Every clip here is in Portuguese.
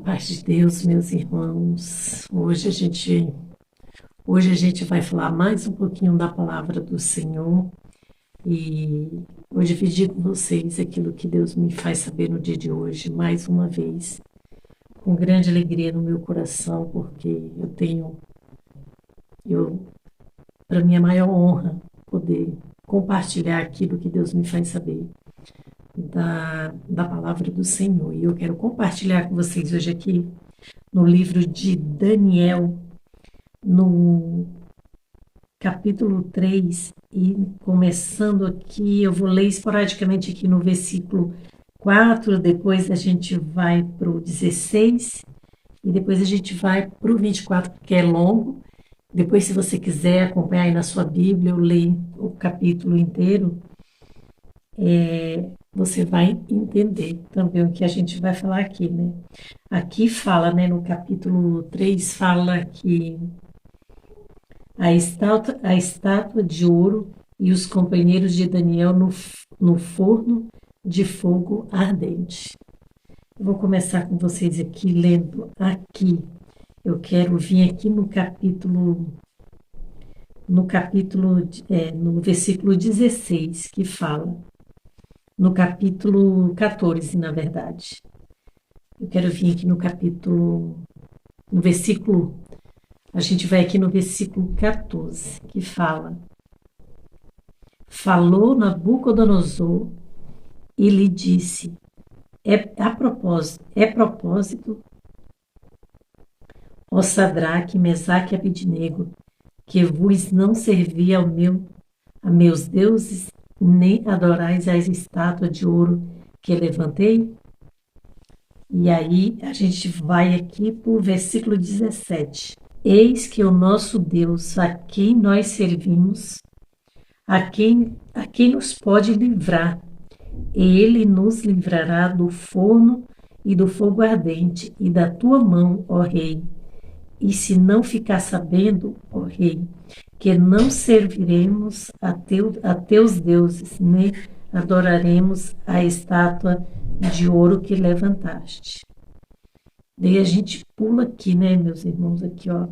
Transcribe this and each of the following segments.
Paz de Deus, meus irmãos. Hoje a gente vai falar mais um pouquinho da palavra do Senhor e vou dividir com vocês aquilo que Deus me faz saber no dia de hoje, mais uma vez, com grande alegria no meu coração, porque para mim é a maior honra poder compartilhar aquilo que Deus me faz saber da palavra do Senhor. E eu quero compartilhar com vocês hoje aqui no livro de Daniel, no capítulo 3, e começando aqui, eu vou ler esporadicamente aqui no versículo 4, depois a gente vai para o 16, e depois a gente vai para o 24, que é longo. Depois, se você quiser acompanhar aí na sua Bíblia, eu leio o capítulo inteiro, você vai entender também o que a gente vai falar aqui, né? Aqui fala, né, no capítulo 3, fala que a estátua de ouro e os companheiros de Daniel no forno de fogo ardente. Eu vou começar com vocês aqui, lendo aqui. Eu quero vir aqui no versículo 16, que fala, no capítulo 14, na verdade. Eu quero vir aqui no versículo, a gente vai aqui no versículo 14, que fala: falou Nabucodonosor e lhe disse, é propósito, ó Sadraque, Mesaque e Abidnego, que vos não servi a meus deuses, nem adorais as estátuas de ouro que levantei? E aí a gente vai aqui para o versículo 17. Eis que o nosso Deus, a quem nós servimos, a quem nos pode livrar, ele nos livrará do forno e do fogo ardente e da tua mão, ó rei. E se não ficar sabendo, ó rei, que não serviremos a teus deuses, nem adoraremos a estátua de ouro que levantaste. Daí a gente pula aqui, né, meus irmãos, aqui, ó,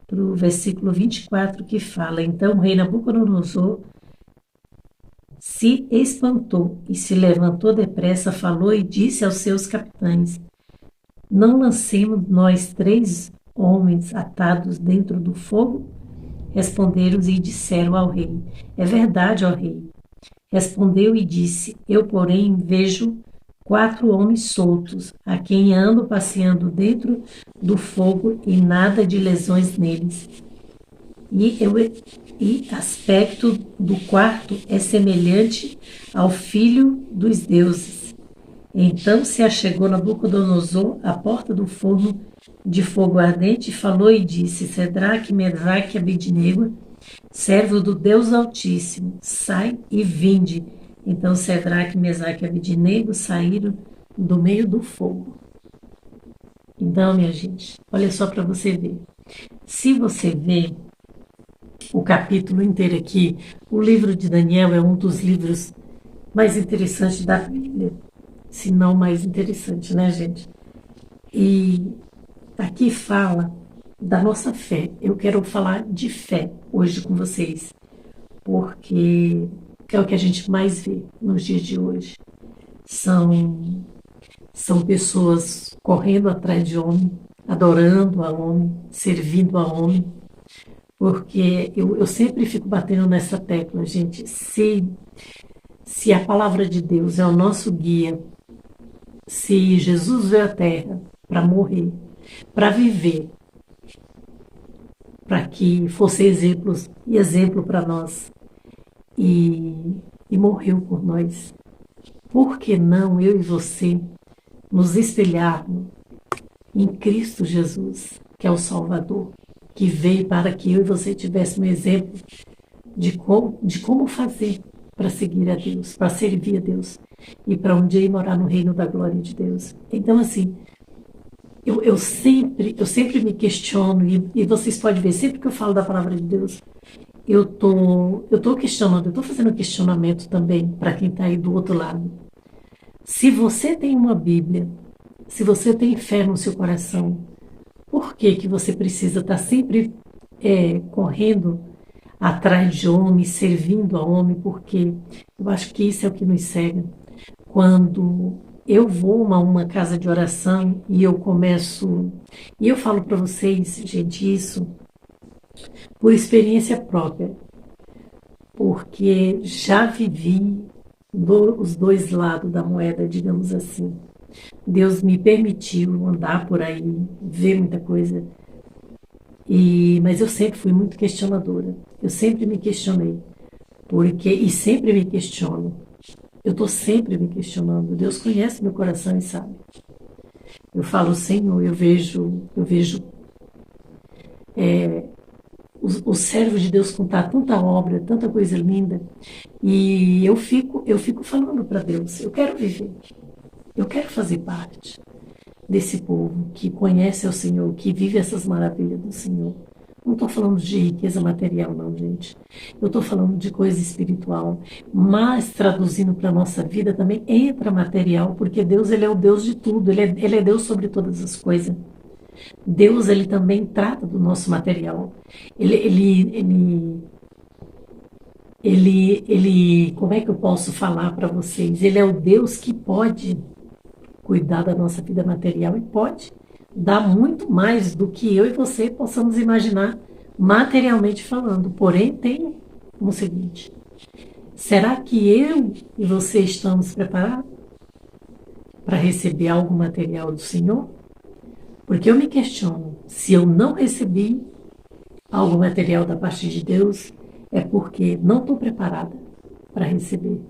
para o versículo 24, que fala: então o rei Nabucodonosor se espantou e se levantou depressa, falou e disse aos seus capitães: não lancemos nós 3 homens atados dentro do fogo? Responderam e disseram ao rei: é verdade, ó rei. Respondeu e disse: eu, porém, vejo 4 homens soltos, a quem ando passeando dentro do fogo e nada de lesões neles. E aspecto do quarto é semelhante ao filho dos deuses. Então se achegou Nabucodonosor à porta do forno de fogo ardente, falou e disse: Sadraque, Mesaque e Abidnego, servo do Deus Altíssimo, sai e vinde. Então Sadraque, Mesaque e Abidnego saíram do meio do fogo. Então, minha gente, olha só para você ver. Se você ver o capítulo inteiro aqui, o livro de Daniel é um dos livros mais interessantes da Bíblia, se não mais interessante, né, gente? E aqui fala da nossa fé. Eu quero falar de fé hoje com vocês, porque é o que a gente mais vê nos dias de hoje. São pessoas correndo atrás de homem, adorando a homem, servindo a homem, porque eu sempre fico batendo nessa tecla, gente. Se a palavra de Deus é o nosso guia, se Jesus veio à Terra para morrer, para viver, para que fosse exemplo para nós, e morreu por nós, por que não eu e você nos espelharmos em Cristo Jesus, que é o Salvador, que veio para que eu e você tivéssemos um exemplo de como fazer para seguir a Deus, para servir a Deus e para um dia ir morar no reino da glória de Deus. Então, assim, eu sempre me questiono, e vocês podem ver, sempre que eu falo da palavra de Deus, eu tô questionando, eu estou fazendo questionamento também para quem está aí do outro lado. Se você tem uma Bíblia, Se você tem fé no seu coração, por que que você precisa estar sempre correndo atrás de homem, servindo a homem? Porque eu acho que isso é o que nos cega. Quando eu vou a uma casa de oração e eu começo, e eu falo para vocês, gente, isso por experiência própria, porque já vivi os dois lados da moeda, digamos assim. Deus me permitiu andar por aí, ver muita coisa, mas eu sempre fui muito questionadora. Eu sempre me questionei, e sempre me questiono. Eu estou sempre me questionando. Deus conhece meu coração e sabe. Eu falo, Senhor, eu vejo os servos de Deus contar tanta obra, tanta coisa linda, e eu fico falando para Deus, eu quero viver, eu quero fazer parte desse povo que conhece o Senhor, que vive essas maravilhas do Senhor. Não estou falando de riqueza material, não, gente. Eu estou falando de coisa espiritual. Mas, traduzindo para a nossa vida, também entra material, porque Deus, ele é o Deus de tudo. Ele é Deus sobre todas as coisas. Deus, ele também trata do nosso material. Como é que eu posso falar para vocês? Ele é o Deus que pode cuidar da nossa vida material e pode dar muito mais do que eu e você possamos imaginar materialmente falando. Porém, tem o seguinte: será que eu e você estamos preparados para receber algo material do Senhor? Porque eu me questiono, se eu não recebi algo material da parte de Deus, é porque não estou preparada para receber.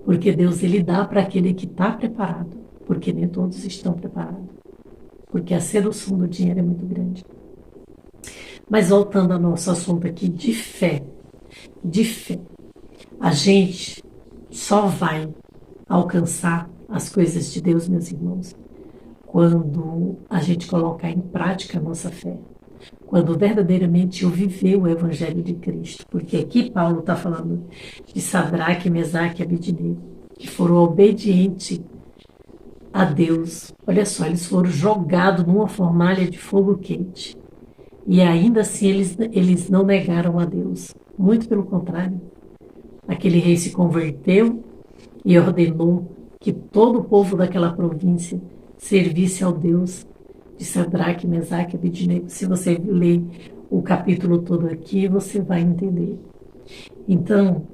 Porque Deus, ele dá para aquele que está preparado, porque nem todos estão preparados. Porque a sedução do dinheiro é muito grande. Mas voltando ao nosso assunto aqui de fé, a gente só vai alcançar as coisas de Deus, meus irmãos, quando a gente colocar em prática a nossa fé. Quando verdadeiramente eu viver o Evangelho de Cristo. Porque aqui Paulo está falando de Sadraque, Mesaque e Abednego, que foram obedientes a Deus. Olha só, eles foram jogados numa fornalha de fogo quente. E ainda assim eles não negaram a Deus. Muito pelo contrário. Aquele rei se converteu e ordenou que todo o povo daquela província servisse ao Deus de Sadraque, Mesaque e Abednego. Se você ler o capítulo todo aqui, você vai entender. Então,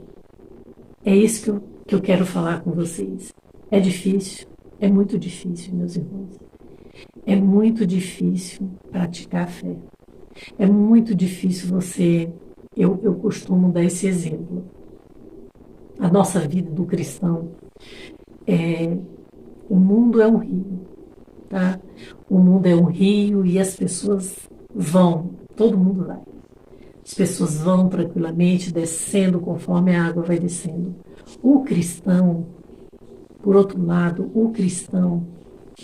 é isso que eu quero falar com vocês. É difícil, é muito difícil, meus irmãos. É muito difícil praticar a fé. É muito difícil você... Eu costumo dar esse exemplo. A nossa vida do cristão, o mundo é um rio, tá? O mundo é um rio e as pessoas vão, todo mundo vai. As pessoas vão tranquilamente, descendo conforme a água vai descendo. O cristão, por outro lado,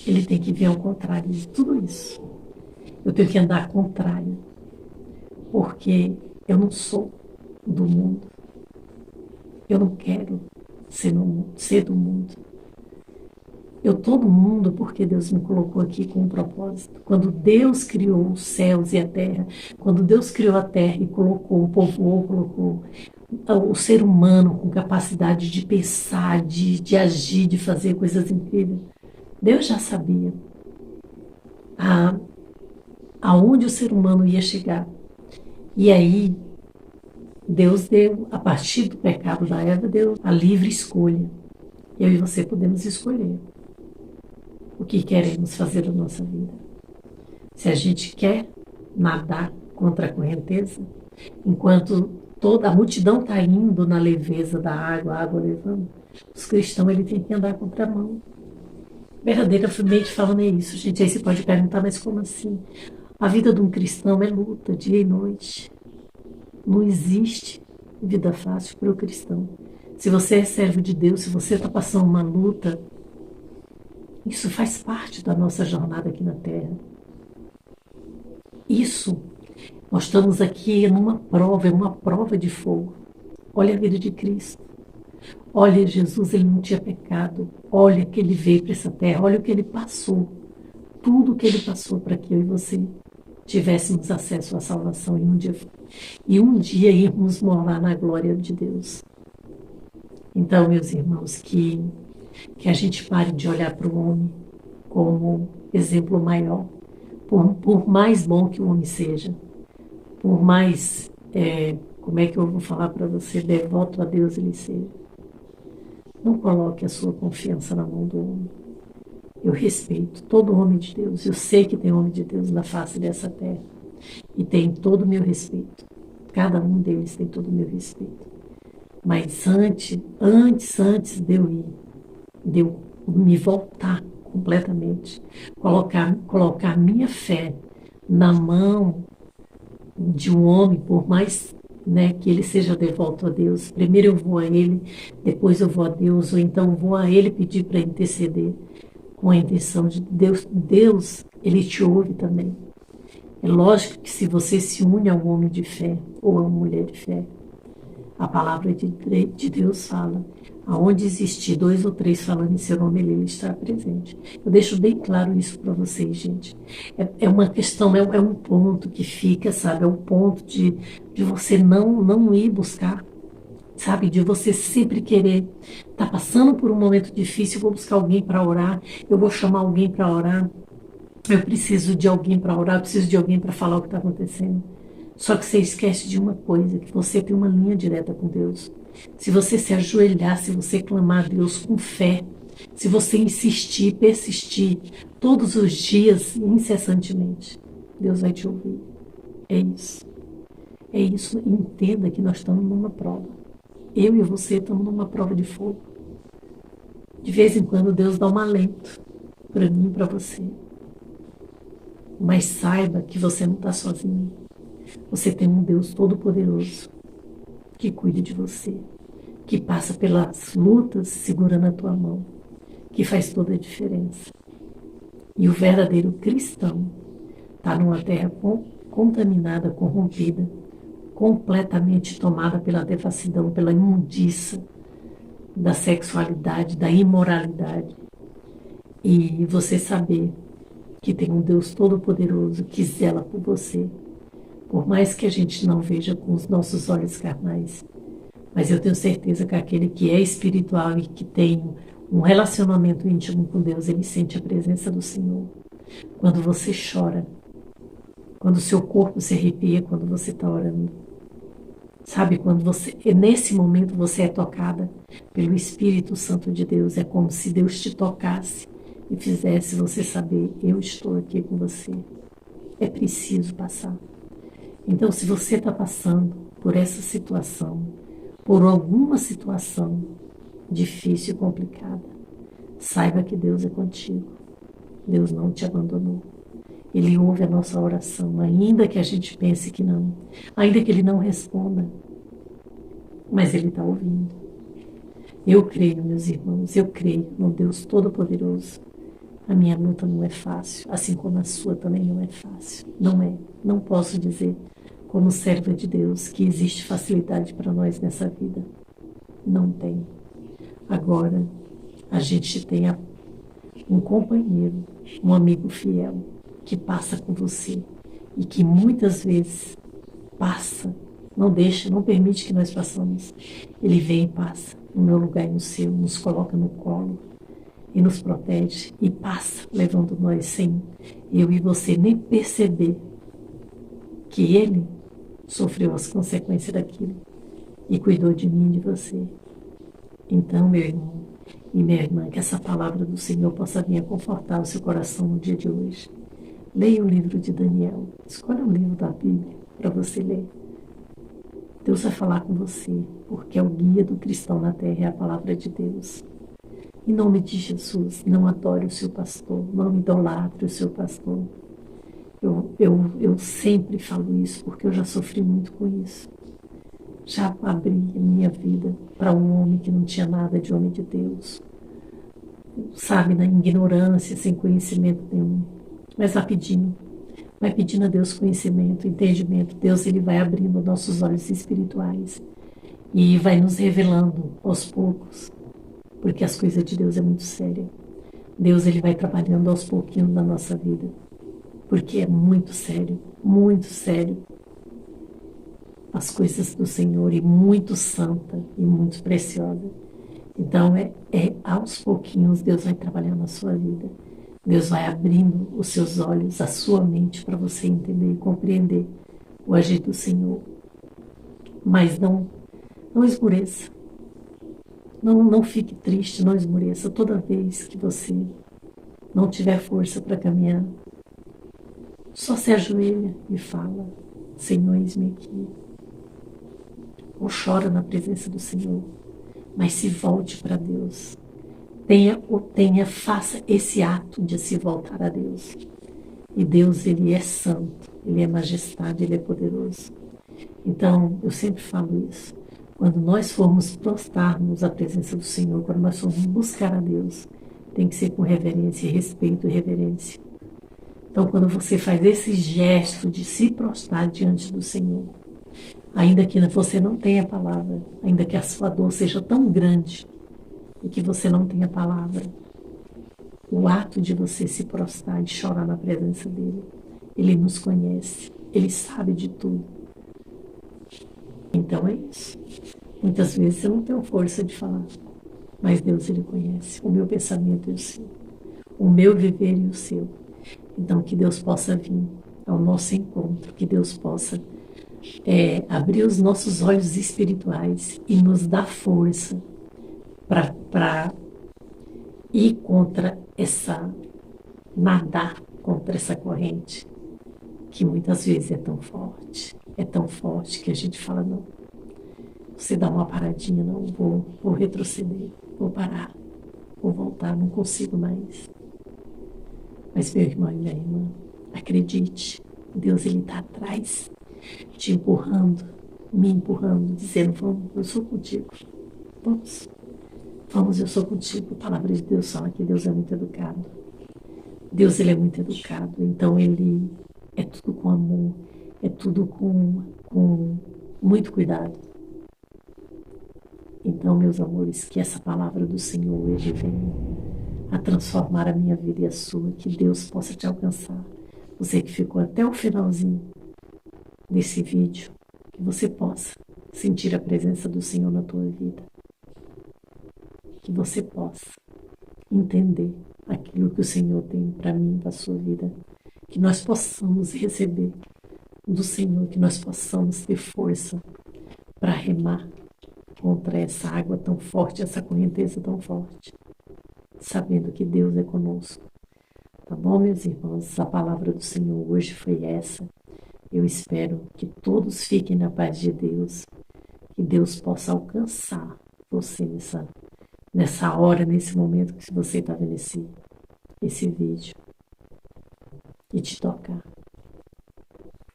ele tem que vir ao contrário de tudo isso. Eu tenho que andar contrário, porque eu não sou do mundo. Eu não quero ser do mundo. Eu estou no mundo porque Deus me colocou aqui com um propósito. Quando Deus criou os céus e a terra, quando Deus criou a terra e colocou o ser humano com capacidade de pensar, de agir, de fazer coisas incríveis, Deus já sabia aonde o ser humano ia chegar. E aí, Deus deu, a partir do pecado da Eva, deu a livre escolha. Eu e você podemos escolher o que queremos fazer na nossa vida. Se a gente quer nadar contra a correnteza, enquanto toda a multidão está indo na leveza da água, a água levando, os cristãos ele tem que andar contra a mão. Verdadeiramente falando é isso, gente. Aí você pode perguntar, mas como assim? A vida de um cristão é luta, dia e noite. Não existe vida fácil para o cristão. Se você é servo de Deus, se você está passando uma luta, isso faz parte da nossa jornada aqui na Terra. Nós estamos aqui numa prova de fogo. Olha a vida de Cristo. Olha, Jesus, ele não tinha pecado. Olha que ele veio para essa terra. Olha o que ele passou tudo que ele passou para que eu e você tivéssemos acesso à salvação e um dia irmos morar na glória de Deus. Então, meus irmãos, que a gente pare de olhar para o homem como exemplo maior, por mais bom que o homem seja, por mais, como é que eu vou falar para você, devoto a Deus ele seja. Não coloque a sua confiança na mão do homem. Eu respeito todo homem de Deus. Eu sei que tem homem de Deus na face dessa terra. E tem todo o meu respeito. Cada um deles tem todo o meu respeito. Mas antes de eu ir, de eu me voltar completamente, colocar minha fé na mão de um homem, por mais que ele seja devoto a Deus, primeiro eu vou a ele, depois eu vou a Deus, ou então vou a ele pedir para interceder, com a intenção de Deus, ele te ouve também. É lógico que se você se une a um homem de fé ou a uma mulher de fé, a palavra de Deus fala, aonde existir 2 ou 3 falando em seu nome, ele está presente. Eu deixo bem claro isso para vocês, gente. É uma questão, é um ponto que fica, sabe? É um ponto de você não ir buscar, sabe? De você sempre querer. Tá passando por um momento difícil, eu vou buscar alguém para orar, eu vou chamar alguém para orar, eu preciso de alguém para orar, eu preciso de alguém para falar o que está acontecendo. Só que você esquece de uma coisa, que você tem uma linha direta com Deus. Se você se ajoelhar, se você clamar a Deus com fé, se você insistir, persistir, todos os dias, incessantemente, Deus vai te ouvir. É isso. É isso. Entenda que nós estamos numa prova. Eu e você estamos numa prova de fogo. De vez em quando Deus dá um alento para mim e para você. Mas saiba que você não está sozinho. Você tem um Deus todo-poderoso que cuida de você, que passa pelas lutas segurando a tua mão, que faz toda a diferença. E o verdadeiro cristão está numa terra contaminada, corrompida, completamente tomada pela devassidão, pela imundícia da sexualidade, da imoralidade. E você saber que tem um Deus todo-poderoso que zela por você, por mais que a gente não veja com os nossos olhos carnais. Mas eu tenho certeza que aquele que é espiritual e que tem um relacionamento íntimo com Deus, ele sente a presença do Senhor. Quando você chora, quando o seu corpo se arrepia, quando você está orando. Sabe, quando nesse momento você é tocada pelo Espírito Santo de Deus, é como se Deus te tocasse e fizesse você saber, eu estou aqui com você. É preciso passar. Então, se você está passando por essa situação, por alguma situação difícil e complicada, saiba que Deus é contigo. Deus não te abandonou. Ele ouve a nossa oração, ainda que a gente pense que não, ainda que Ele não responda, mas Ele está ouvindo. Eu creio, meus irmãos, eu creio no Deus Todo-Poderoso. A minha luta não é fácil, assim como a sua também não é fácil. Não é. Não posso dizer, como serva de Deus, que existe facilidade para nós nessa vida. Não tem. Agora, a gente tem um companheiro, um amigo fiel, que passa com você e que muitas vezes passa, não deixa, não permite que nós passamos. Ele vem e passa no meu lugar e no seu, nos coloca no colo e nos protege e passa, levando nós sem eu e você nem perceber que Ele sofreu as consequências daquilo e cuidou de mim e de você. Então, meu irmão e minha irmã, que essa palavra do Senhor possa vir a confortar o seu coração no dia de hoje. Leia o livro de Daniel. Escolha um livro da Bíblia para você ler. Deus vai falar com você, porque é o guia do cristão na terra, é a palavra de Deus. Em nome de Jesus, não adore o seu pastor, não idolatre o seu pastor. Eu sempre falo isso, porque eu já sofri muito com isso. Já abri a minha vida para um homem que não tinha nada de homem de Deus. Sabe, na ignorância, sem conhecimento nenhum. Mas vai pedindo a Deus conhecimento, entendimento. Deus, Ele vai abrindo nossos olhos espirituais e vai nos revelando aos poucos, porque as coisas de Deus é muito séria. Deus ele vai trabalhando aos pouquinhos na nossa vida, porque é muito sério as coisas do Senhor e muito santa e muito preciosa. Então aos pouquinhos Deus vai trabalhar na sua vida. Deus vai abrindo os seus olhos, a sua mente para você entender e compreender o agir do Senhor. Mas não esmoreça. Não fique triste, não esmoreça. Toda vez que você não tiver força para caminhar, só se ajoelha e fala: Senhor, eis-me aqui. Ou chora na presença do Senhor, mas se volte para Deus. Faça esse ato de se voltar a Deus. E Deus, ele é santo, ele é majestade, ele é poderoso. Então, eu sempre falo isso. Quando nós formos prostrar-nos à presença do Senhor, quando nós formos buscar a Deus, tem que ser com reverência, respeito e reverência. Então, quando você faz esse gesto de se prostrar diante do Senhor, ainda que você não tenha palavra, ainda que a sua dor seja tão grande e que você não tenha palavra, o ato de você se prostrar e chorar na presença dele, ele nos conhece, ele sabe de tudo. Então é isso. Muitas vezes eu não tenho força de falar, mas Deus ele conhece o meu pensamento e o seu, o meu viver e o seu. Então que Deus possa vir ao nosso encontro, que Deus possa abrir os nossos olhos espirituais e nos dar força para ir contra nadar contra essa corrente que muitas vezes é tão forte que a gente fala: não, você dá uma paradinha, não, vou retroceder, vou parar, vou voltar, não consigo mais. Mas meu irmão e minha irmã, acredite, Deus ele está atrás, te empurrando, me empurrando, dizendo: vamos, eu sou contigo, vamos, eu sou contigo. A palavra de Deus fala que Deus é muito educado. Deus ele é muito educado, então ele é tudo com amor, é tudo com muito cuidado. Então, meus amores, que essa palavra do Senhor hoje venha a transformar a minha vida e a sua, que Deus possa te alcançar. Você que ficou até o finalzinho desse vídeo, que você possa sentir a presença do Senhor na tua vida. Que você possa entender aquilo que o Senhor tem para mim, para a sua vida. Que nós possamos receber do Senhor, que nós possamos ter força para remar contra essa água tão forte, essa correnteza tão forte, sabendo que Deus é conosco. Tá bom, meus irmãos? A palavra do Senhor hoje foi essa. Eu espero que todos fiquem na paz de Deus, que Deus possa alcançar você nessa hora, nesse momento que você está vendo esse vídeo, e te tocar,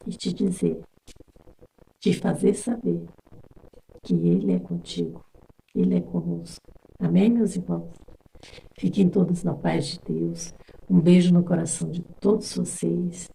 e te dizer, te fazer saber que Ele é contigo, Ele é conosco. Amém, meus irmãos? Fiquem todos na paz de Deus. Um beijo no coração de todos vocês